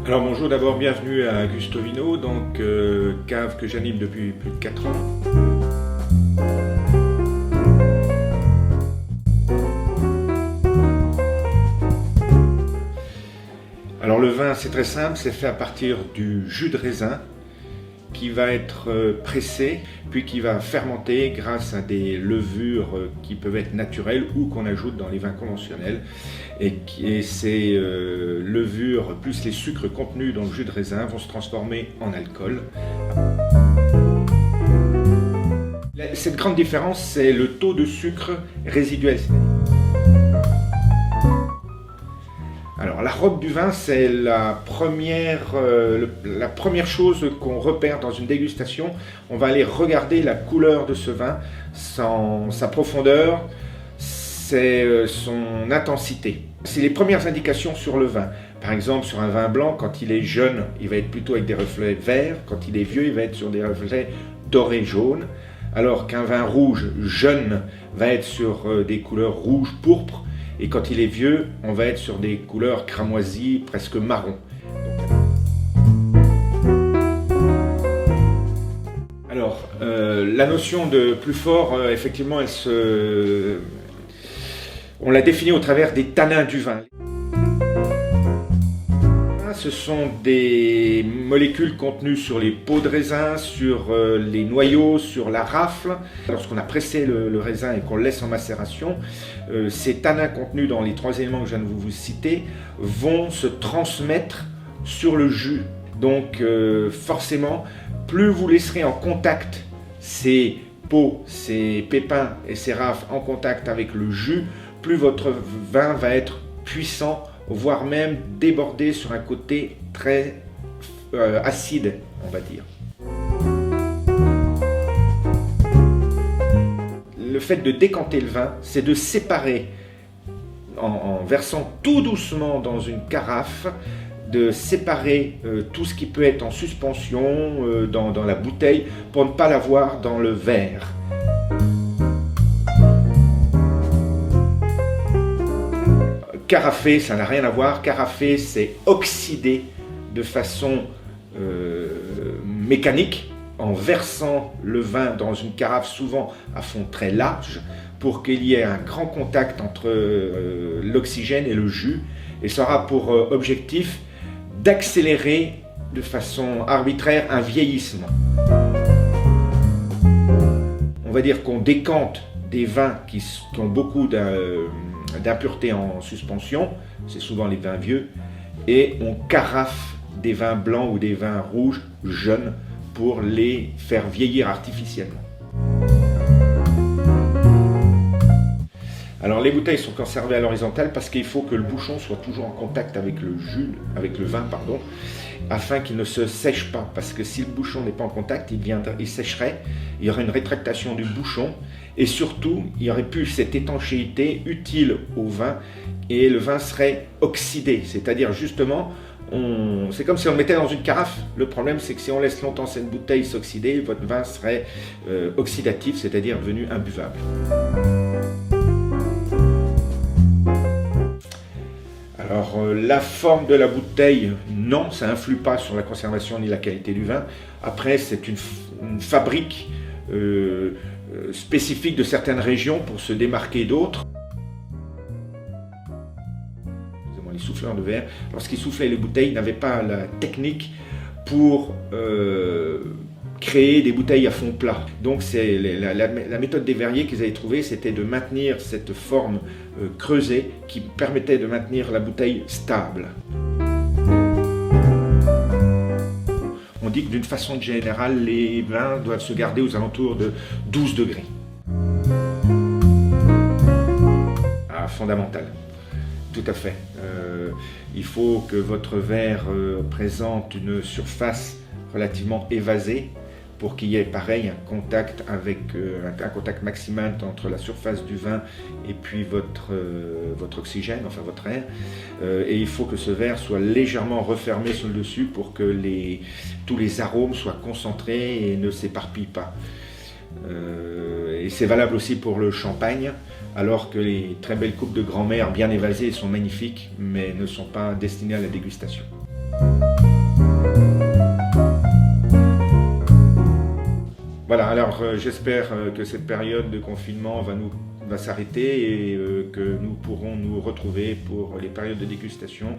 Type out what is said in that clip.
Alors bonjour, d'abord bienvenue à Gustovino, donc cave que j'anime depuis plus de 4 ans. Alors le vin, c'est très simple, c'est fait à partir du jus de raisin qui va être pressé, puis qui va fermenter grâce à des levures qui peuvent être naturelles ou qu'on ajoute dans les vins conventionnels. Et ces levures, plus les sucres contenus dans le jus de raisin, vont se transformer en alcool. Cette grande différence, c'est le taux de sucre résiduel. Alors la robe du vin, c'est la première chose qu'on repère dans une dégustation. On va aller regarder la couleur de ce vin, sa profondeur, son intensité. C'est les premières indications sur le vin. Par exemple, sur un vin blanc, quand il est jeune, il va être plutôt avec des reflets verts. Quand il est vieux, il va être sur des reflets dorés-jaunes. Alors qu'un vin rouge jeune va être sur des couleurs rouge-pourpre. Et quand il est vieux, on va être sur des couleurs cramoisies, presque marron. Alors, la notion de plus fort, effectivement, on l'a définie au travers des tanins du vin. Ce sont des molécules contenues sur les peaux de raisin, sur les noyaux, sur la rafle. Lorsqu'on a pressé le raisin et qu'on le laisse en macération, ces tanins contenus dans les 3 éléments que je viens de vous citer vont se transmettre sur le jus. Donc forcément, plus vous laisserez en contact ces peaux, ces pépins et ces rafles en contact avec le jus, plus votre vin va être puissant, voire même déborder sur un côté très acide, on va dire. Le fait de décanter le vin, c'est de séparer, en versant tout doucement dans une carafe, de séparer tout ce qui peut être en suspension dans la bouteille pour ne pas l'avoir dans le verre. Carafer, ça n'a rien à voir. Carafer, c'est oxyder de façon mécanique en versant le vin dans une carafe, souvent à fond très large, pour qu'il y ait un grand contact entre l'oxygène et le jus. Et ça aura pour objectif d'accélérer de façon arbitraire un vieillissement. On va dire qu'on décante des vins qui ont beaucoup d'impuretés en suspension, c'est souvent les vins vieux, et on carafe des vins blancs ou des vins rouges jeunes pour les faire vieillir artificiellement. Alors les bouteilles sont conservées à l'horizontale parce qu'il faut que le bouchon soit toujours en contact avec le vin, afin qu'il ne se sèche pas. Parce que si le bouchon n'est pas en contact, il sécherait, il y aurait une rétractation du bouchon et surtout, il n'y aurait plus cette étanchéité utile au vin et le vin serait oxydé. C'est-à-dire justement, c'est comme si on le mettait dans une carafe. Le problème, c'est que si on laisse longtemps cette bouteille s'oxyder, votre vin serait oxydatif, c'est-à-dire devenu imbuvable. Alors la forme de la bouteille, non, ça n'influe pas sur la conservation ni la qualité du vin. Après, c'est une fabrique spécifique de certaines régions pour se démarquer d'autres. Les souffleurs de verre, lorsqu'ils soufflaient les bouteilles, n'avaient pas la technique pour créer des bouteilles à fond plat. Donc c'est la méthode des verriers qu'ils avaient trouvée, c'était de maintenir cette forme creusée qui permettait de maintenir la bouteille stable. On dit que d'une façon générale, les vins doivent se garder aux alentours de 12 degrés. Ah, fondamental. Tout à fait. Il faut que votre verre présente une surface relativement évasée pour qu'il y ait pareil un contact un contact maximal entre la surface du vin et puis votre oxygène, enfin votre air. Et il faut que ce verre soit légèrement refermé sur le dessus pour que tous les arômes soient concentrés et ne s'éparpillent pas. Et c'est valable aussi pour le champagne, alors que les très belles coupes de grand-mère bien évasées sont magnifiques, mais ne sont pas destinées à la dégustation. Voilà, alors j'espère que cette période de confinement va s'arrêter et que nous pourrons nous retrouver pour les périodes de dégustation.